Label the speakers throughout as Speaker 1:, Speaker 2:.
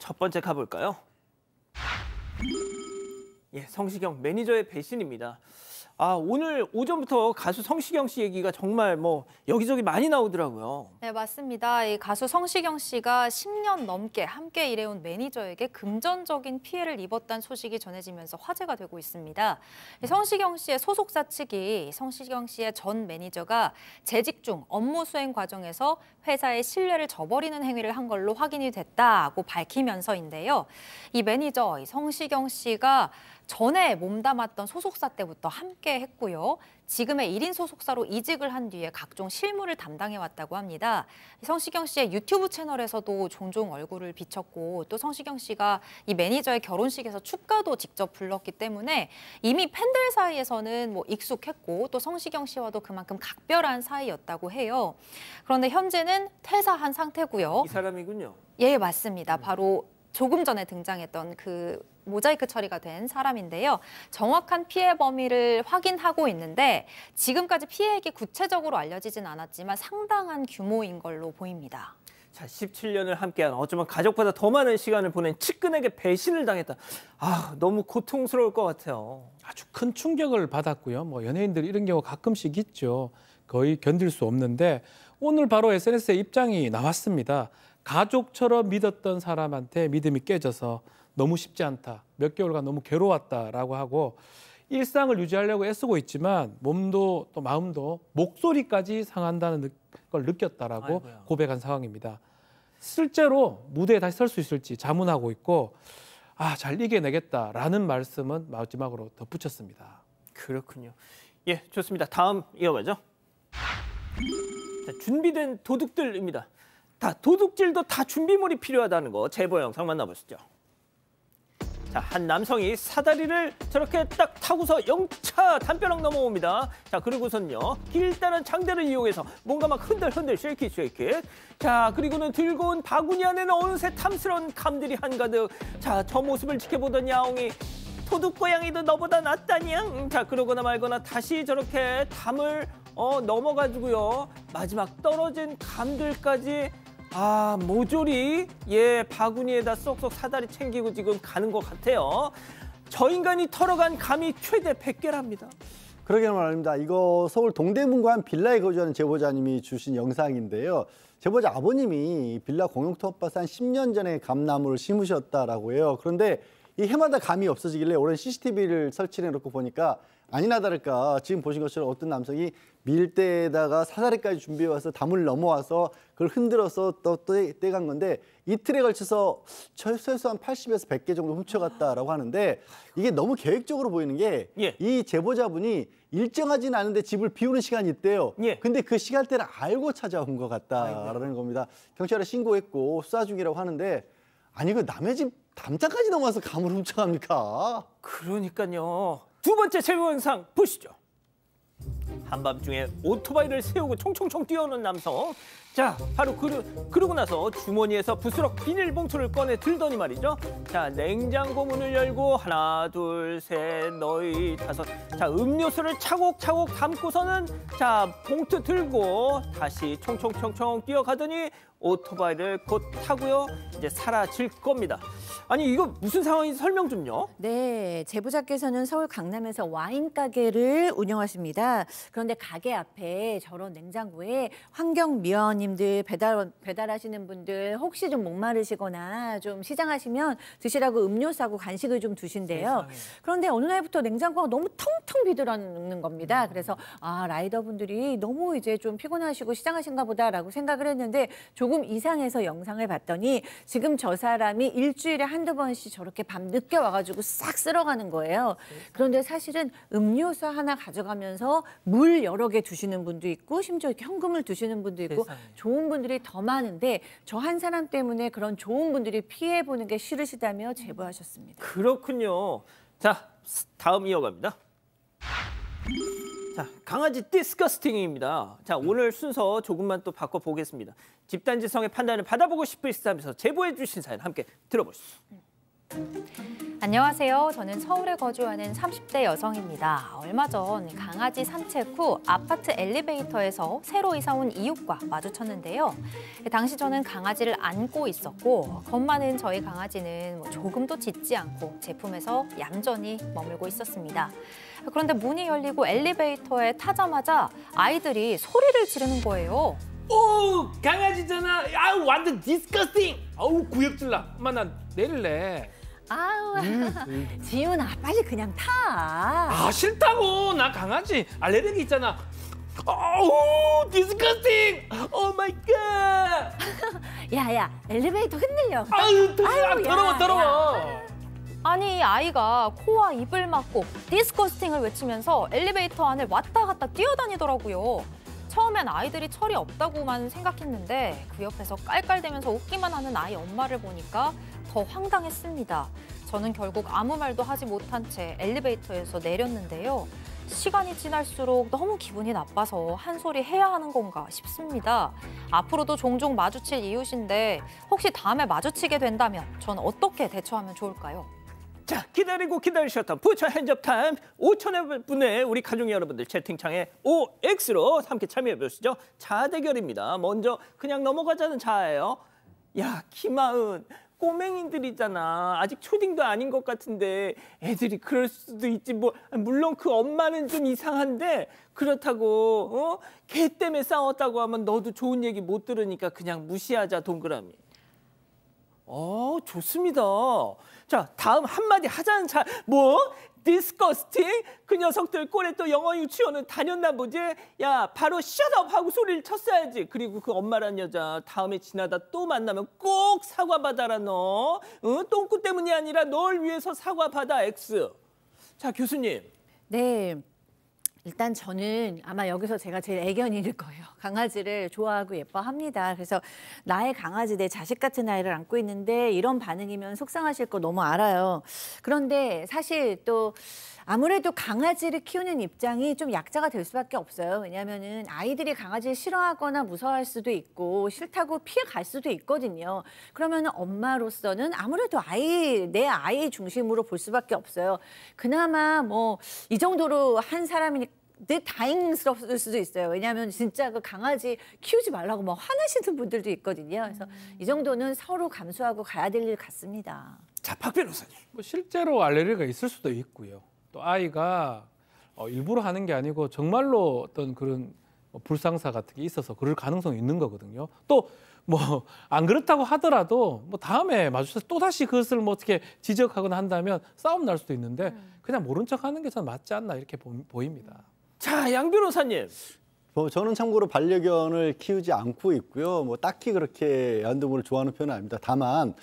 Speaker 1: 첫 번째 가볼까요? 예, 성시경 매니저의 배신입니다. 오늘 오전부터 가수 성시경 씨 얘기가 정말 여기저기 많이 나오더라고요.
Speaker 2: 네, 맞습니다. 이 가수 성시경 씨가 10년 넘게 함께 일해온 매니저에게 금전적인 피해를 입었다는 소식이 전해지면서 화제가 되고 있습니다. 성시경 씨의 소속사 측이 성시경 씨의 전 매니저가 재직 중 업무 수행 과정에서 회사의 신뢰를 저버리는 행위를 한 걸로 확인이 됐다고 밝히면서인데요. 이 매니저 성시경 씨가 전에 몸담았던 소속사 때부터 함께 했고요. 지금의 1인 소속사로 이직을 한 뒤에 각종 실무를 담당해왔다고 합니다. 성시경 씨의 유튜브 채널에서도 종종 얼굴을 비쳤고 또 성시경 씨가 이 매니저의 결혼식에서 축가도 직접 불렀기 때문에 이미 팬들 사이에서는 익숙했고 또 성시경 씨와도 그만큼 각별한 사이였다고 해요. 그런데 현재는 퇴사한 상태고요.
Speaker 1: 이 사람이군요.
Speaker 2: 예, 맞습니다. 바로 조금 전에 등장했던 그 모자이크 처리가 된 사람인데요. 정확한 피해 범위를 확인하고 있는데 지금까지 피해액이 구체적으로 알려지진 않았지만 상당한 규모인 걸로 보입니다.
Speaker 1: 자, 17년을 함께한 어쩌면 가족보다 더 많은 시간을 보낸 측근에게 배신을 당했다. 너무 고통스러울 것 같아요.
Speaker 3: 아주 큰 충격을 받았고요. 연예인들 이런 경우 가끔씩 있죠. 거의 견딜 수 없는데 오늘 바로 SNS에 입장이 나왔습니다. 가족처럼 믿었던 사람한테 믿음이 깨져서 너무 쉽지 않다. 몇 개월간 너무 괴로웠다라고 하고 일상을 유지하려고 애쓰고 있지만 몸도 또 마음도 목소리까지 상한다는 걸 느꼈다라고
Speaker 1: 아이고야.
Speaker 3: 고백한 상황입니다. 실제로 무대에 다시 설 수 있을지 자문하고 있고 잘 이겨내겠다라는 말씀은 마지막으로 덧붙였습니다.
Speaker 1: 그렇군요. 예, 좋습니다. 다음 이어가죠. 자, 준비된 도둑들입니다. 도둑질도 다 준비물이 필요하다는 거 제보 영상 만나보시죠. 자, 한 남성이 사다리를 저렇게 딱 타고서 영차 담벼락 넘어옵니다. 자, 그리고선요 길다란 장대를 이용해서 뭔가 막 흔들흔들 쉐이키. 자, 그리고는 들고 온 바구니 안에는 어느새 탐스러운 감들이 한가득. 자, 저 모습을 지켜보던 야옹이 도둑 고양이도 너보다 낫다냥. 자, 그러거나 말거나 다시 저렇게 담을 넘어가지고요. 마지막 떨어진 감들까지 모조리 바구니에다 쏙쏙 사다리 챙기고 지금 가는 것 같아요. 저 인간이 털어간 감이 최대 100개랍니다.
Speaker 4: 그러게 말입니다. 이거 서울 동대문구 한 빌라에 거주하는 제보자님이 주신 영상인데요. 제보자 아버님이 빌라 공용 텃밭에 한 10년 전에 감나무를 심으셨다라고 해요. 그런데 이 해마다 감이 없어지길래 올해 CCTV를 설치해놓고 보니까 아니나 다를까 지금 보신 것처럼 어떤 남성이 밀대에다가 사다리까지 준비해와서 담을 넘어와서 그걸 흔들어서 또 떼간 건데 이틀에 걸쳐서 최소한 80에서 100개 정도 훔쳐갔다라고 하는데 이게 너무 계획적으로 보이는 게 이 제보자분이 일정하진 않은데 집을 비우는 시간이 있대요. 근데 그 시간대를 알고 찾아온 것 같다라는 겁니다. 경찰에 신고했고 수사 중이라고 하는데 아니 그 남의 집 담장까지 넘어와서 감을 훔쳐갑니까?
Speaker 1: 그러니까요. 두 번째 제보 영상 보시죠. 한밤중에 오토바이를 세우고 총총총 뛰어오는 남성. 자, 바로 그러고 나서 주머니에서 부스럭 비닐봉투를 꺼내 들더니 말이죠. 자, 냉장고 문을 열고 하나, 둘, 셋, 너희 다섯. 자, 음료수를 차곡차곡 담고서는 자, 봉투 들고 다시 총총총총 뛰어가더니 오토바이를 곧 타고요. 이제 사라질 겁니다. 아니 이거 무슨 상황인지 설명 좀요.
Speaker 5: 네, 제보자께서는 서울 강남에서 와인 가게를 운영하십니다. 그런데 가게 앞에 저런 냉장고에 환경미화원님들 배달하시는 분들 혹시 좀 목마르시거나 좀 시장하시면 드시라고 음료수하고 간식을 좀 두신대요. 그런데 어느 날부터 냉장고가 너무 텅텅 비더라는 겁니다. 그래서 라이더분들이 너무 이제 좀 피곤하시고 시장하신가 보다라고 생각을 했는데 조금 이상해서 영상을 봤더니 지금 저 사람이 일주일에 한두 번씩 저렇게 밤 늦게 와가지고 싹 쓸어가는 거예요. 그런데 사실은 음료수 하나 가져가면서 물 여러 개 두시는 분도 있고 심지어 이렇게 현금을 두시는 분도 있고 좋은 분들이 더 많은데 저 한 사람 때문에 그런 좋은 분들이 피해보는 게 싫으시다며 제보하셨습니다.
Speaker 1: 그렇군요. 자, 다음 이어갑니다. 자, 강아지 디스커스팅입니다. 자, 오늘 순서 조금만 또 바꿔보겠습니다. 집단지성의 판단을 받아보고 싶으시다면서 제보해 주신 사연 함께 들어보시죠.
Speaker 2: 안녕하세요. 저는 서울에 거주하는 30대 여성입니다. 얼마 전 강아지 산책 후 아파트 엘리베이터에서 새로 이사 온 이웃과 마주쳤는데요. 당시 저는 강아지를 안고 있었고 겁 많은 저희 강아지는 조금도 짖지 않고 제품에서 얌전히 머물고 있었습니다. 그런데 문이 열리고 엘리베이터에 타자마자 아이들이 소리를 지르는 거예요.
Speaker 3: 오, 강아지잖아. 아우, 완전 디스커스팅. 아우, 구역질나. 엄마, 난 내릴래.
Speaker 5: 아우, 지훈아, 빨리 그냥 타.
Speaker 3: 아, 싫다고. 나 강아지 알레르기 있잖아. 아우, 디스커스팅. 오 마이 갓.
Speaker 5: 야야, 엘리베이터 흔들려.
Speaker 3: 아유,
Speaker 5: 아유, 야,
Speaker 3: 더러워.
Speaker 2: 아니 아이가 코와 입을 막고 디스커스팅을 외치면서 엘리베이터 안을 왔다 갔다 뛰어다니더라고요. 처음엔 아이들이 철이 없다고만 생각했는데 그 옆에서 깔깔대면서 웃기만 하는 아이 엄마를 보니까 더 황당했습니다. 저는 결국 아무 말도 하지 못한 채 엘리베이터에서 내렸는데요. 시간이 지날수록 너무 기분이 나빠서 한 소리 해야 하는 건가 싶습니다. 앞으로도 종종 마주칠 이웃인데 혹시 다음에 마주치게 된다면 전 어떻게 대처하면 좋을까요?
Speaker 1: 자, 기다리고 기다리셨던 부처 핸즈업 타임 5천여 분의 우리 가족 여러분들 채팅창에 OX로 함께 참여해 보시죠. 자아 대결입니다. 먼저 그냥 넘어가자는 자아예요. 야, 김하은 꼬맹이들이잖아. 아직 초딩도 아닌 것 같은데 애들이 그럴 수도 있지. 뭐 물론 그 엄마는 좀 이상한데 그렇다고 걔 때문에 싸웠다고 하면 너도 좋은 얘기 못 들으니까 그냥 무시하자 동그라미. 좋습니다. 자, 다음 한마디 하자는 자, 뭐? 디스커스팅? 그 녀석들 꼴에 또 영어 유치원은 다녔나 보지? 야, 바로 셧업 하고 소리를 쳤어야지. 그리고 그 엄마란 여자 다음에 지나다 또 만나면 꼭 사과받아라 너. 똥꾸 때문이 아니라 널 위해서 사과받아 X. 자, 교수님.
Speaker 5: 네. 일단 저는 아마 여기서 제가 제일 애견일 거예요. 강아지를 좋아하고 예뻐합니다. 그래서 나의 강아지, 내 자식 같은 아이를 안고 있는데 이런 반응이면 속상하실 거 너무 알아요. 그런데 사실 또 아무래도 강아지를 키우는 입장이 좀 약자가 될 수밖에 없어요. 왜냐하면은 아이들이 강아지를 싫어하거나 무서워할 수도 있고 싫다고 피해갈 수도 있거든요. 그러면 엄마로서는 아무래도 내 아이 중심으로 볼 수밖에 없어요. 그나마 뭐 이 정도로 한 사람이 다행스럽을 수도 있어요. 왜냐하면 진짜 그 강아지 키우지 말라고 막 화내시는 분들도 있거든요. 그래서 이 정도는 서로 감수하고 가야 될 일 같습니다.
Speaker 1: 자, 박 변호사님.
Speaker 3: 뭐 실제로 알레르기가 있을 수도 있고요. 또 아이가 일부러 하는 게 아니고 정말로 어떤 그런 불상사 같은 게 있어서 그럴 가능성이 있는 거거든요. 또 뭐 안 그렇다고 하더라도 뭐 다음에 마주쳐서 또 다시 그것을 뭐 어떻게 지적하거나 한다면 싸움 날 수도 있는데 그냥 모른 척하는 게 저는 맞지 않나 이렇게 보입니다.
Speaker 1: 자, 양 변호사님.
Speaker 4: 저는 참고로 반려견을 키우지 않고 있고요. 뭐 딱히 그렇게 애완동물을 좋아하는 편은 아닙니다. 다만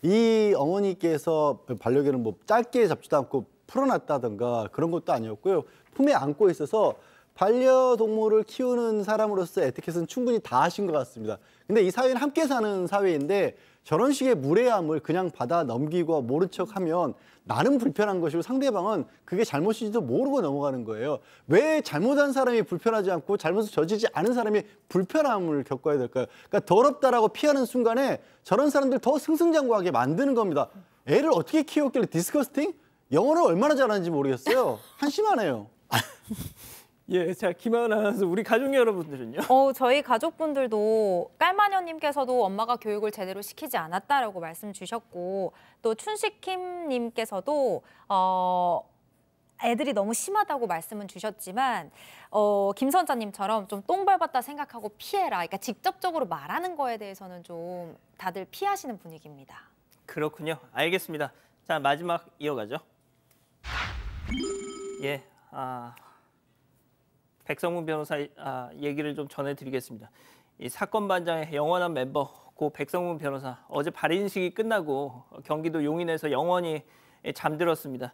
Speaker 4: 이 어머니께서 반려견을 뭐 짧게 잡지도 않고 풀어놨다든가 그런 것도 아니었고요. 품에 안고 있어서 반려동물을 키우는 사람으로서 에티켓은 충분히 다 하신 것 같습니다. 근데 이 사회는 함께 사는 사회인데 저런 식의 무례함을 그냥 받아 넘기고 모른 척하면 나는 불편한 것이고 상대방은 그게 잘못인지도 모르고 넘어가는 거예요. 왜 잘못한 사람이 불편하지 않고 잘못을 저지르지 않은 사람이 불편함을 겪어야 될까요? 그러니까 더럽다라고 피하는 순간에 저런 사람들 더 승승장구하게 만드는 겁니다. 애를 어떻게 키웠길래 디스커스팅? 영어를 얼마나 잘하는지 모르겠어요. 한심하네요.
Speaker 1: 예, 자, 김하은 아나운서, 우리 가족 여러분들은요?
Speaker 2: 저희 가족분들도 깔마녀님께서도 엄마가 교육을 제대로 시키지 않았다라고 말씀 주셨고 또 춘식킴님께서도 애들이 너무 심하다고 말씀은 주셨지만 김선자님처럼 좀 똥 밟았다 생각하고 피해라. 그러니까 직접적으로 말하는 거에 대해서는 좀 다들 피하시는 분위기입니다.
Speaker 1: 그렇군요. 알겠습니다. 자, 마지막 이어가죠. 예, 백성문 변호사 얘기를 좀 전해드리겠습니다. 이 사건 반장의 영원한 멤버 고 백성문 변호사 어제 발인식이 끝나고 경기도 용인에서 영원히 잠들었습니다.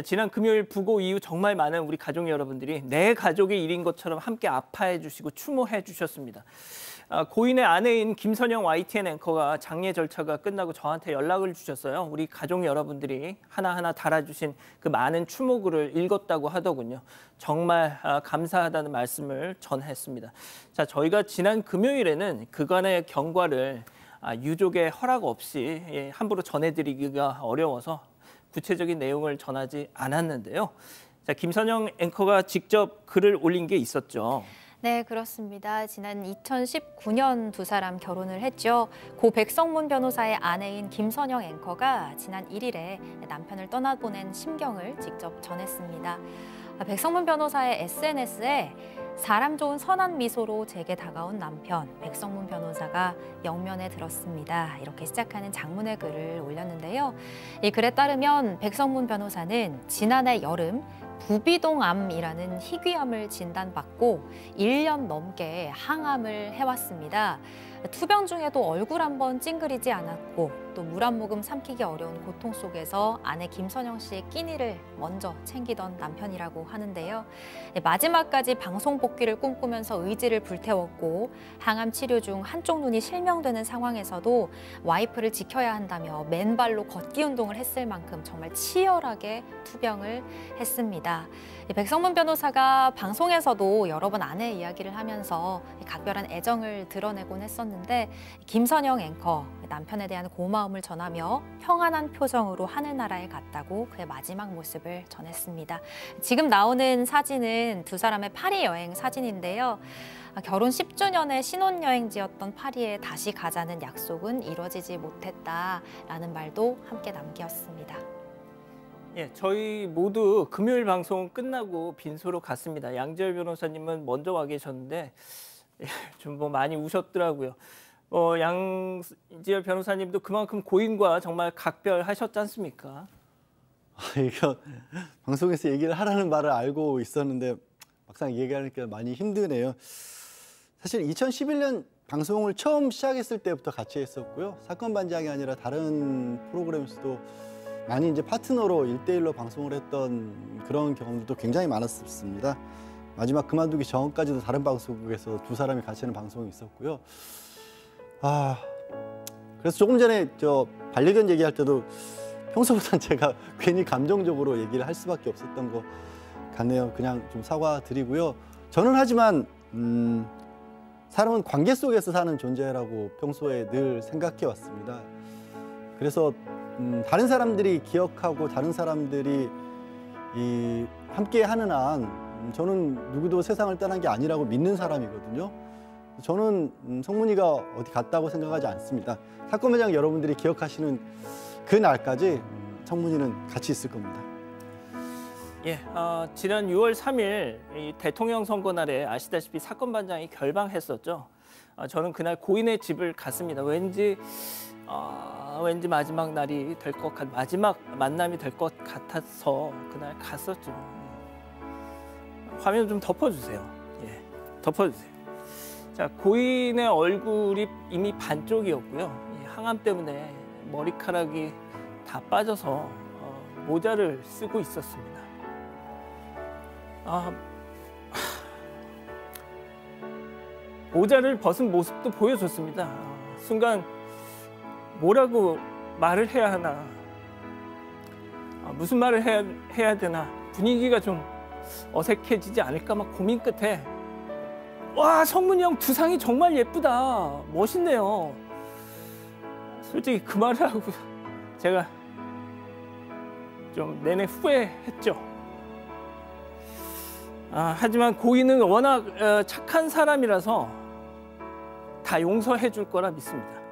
Speaker 1: 지난 금요일 부고 이후 정말 많은 우리 가족 여러분들이 내 가족의 일인 것처럼 함께 아파해 주시고 추모해 주셨습니다. 고인의 아내인 김선영 YTN 앵커가 장례 절차가 끝나고 저한테 연락을 주셨어요. 우리 가족 여러분들이 하나하나 달아주신 그 많은 추모글을 읽었다고 하더군요. 정말 감사하다는 말씀을 전했습니다. 자, 저희가 지난 금요일에는 그간의 경과를 유족의 허락 없이 함부로 전해드리기가 어려워서 구체적인 내용을 전하지 않았는데요. 자, 김선영 앵커가 직접 글을 올린 게 있었죠.
Speaker 2: 네, 그렇습니다. 지난 2019년 두 사람 결혼을 했죠. 고 백성문 변호사의 아내인 김선영 앵커가 지난 1일에 남편을 떠나보낸 심경을 직접 전했습니다. 백성문 변호사의 SNS에 사람 좋은 선한 미소로 제게 다가온 남편 백성문 변호사가 영면에 들었습니다. 이렇게 시작하는 장문의 글을 올렸는데요. 이 글에 따르면 백성문 변호사는 지난해 여름 부비동암이라는 희귀암을 진단받고 1년 넘게 항암을 해왔습니다. 투병 중에도 얼굴 한번 찡그리지 않았고 또 물 한 모금 삼키기 어려운 고통 속에서 아내 김선영 씨의 끼니를 먼저 챙기던 남편이라고 하는데요. 마지막까지 방송 복귀를 꿈꾸면서 의지를 불태웠고 항암 치료 중 한쪽 눈이 실명되는 상황에서도 와이프를 지켜야 한다며 맨발로 걷기 운동을 했을 만큼 정말 치열하게 투병을 했습니다. 백성문 변호사가 방송에서도 여러 번 아내의 이야기를 하면서 각별한 애정을 드러내곤 했었는데 김선영 앵커 남편에 대한 고마움을 전하며 평안한 표정으로 하늘나라에 갔다고 그의 마지막 모습을 전했습니다. 지금 나오는 사진은 두 사람의 파리 여행 사진인데요. 결혼 10주년의 신혼여행지였던 파리에 다시 가자는 약속은 이루어지지 못했다라는 말도 함께 남겼습니다.
Speaker 1: 예, 저희 모두 금요일 방송 끝나고 빈소로 갔습니다. 양지열 변호사님은 먼저 와 계셨는데 좀 뭐 많이 우셨더라고요. 양지열 변호사님도 그만큼 고인과 정말 각별하셨지 않습니까?
Speaker 4: 이거 방송에서 얘기를 하라는 말을 알고 있었는데 막상 얘기하니까 많이 힘드네요. 사실 2011년 방송을 처음 시작했을 때부터 같이 했었고요. 사건 반장이 아니라 다른 프로그램에서도 많이 이제 파트너로 1대1로 방송을 했던 그런 경험도 굉장히 많았습니다. 마지막 그만두기 전까지도 다른 방송국에서 두 사람이 같이 하는 방송이 있었고요. 그래서 조금 전에 저 반려견 얘기할 때도 평소보단 제가 괜히 감정적으로 얘기를 할 수밖에 없었던 것 같네요. 그냥 좀 사과드리고요. 저는 하지만 사람은 관계 속에서 사는 존재라고 평소에 늘 생각해 왔습니다. 그래서 다른 사람들이 기억하고 다른 사람들이 함께 하는 한 저는 누구도 세상을 떠난 게 아니라고 믿는 사람이거든요. 저는 성문이가 어디 갔다고 생각하지 않습니다. 사건 현장 여러분들이 기억하시는 그 날까지 성문이는 같이 있을 겁니다.
Speaker 1: 예, 지난 6월 3일 이 대통령 선거 날에 아시다시피 사건 반장이 결방했었죠. 저는 그날 고인의 집을 갔습니다. 왠지 마지막 날이 될 것 마지막 만남이 될 것 같아서 그날 갔었죠. 화면 좀 덮어주세요. 예, 덮어주세요. 자, 고인의 얼굴이 이미 반쪽이었고요. 이 항암 때문에 머리카락이 다 빠져서 모자를 쓰고 있었습니다. 모자를 벗은 모습도 보여줬습니다. 순간 뭐라고 말을 해야 하나, 무슨 말을 해야 되나, 분위기가 좀 어색해지지 않을까 막 고민 끝에 와, 성문이 형 두상이 정말 예쁘다, 멋있네요. 솔직히 그 말을 하고 제가 좀 내내 후회했죠. 하지만 고인은 워낙 착한 사람이라서 다 용서해 줄 거라 믿습니다.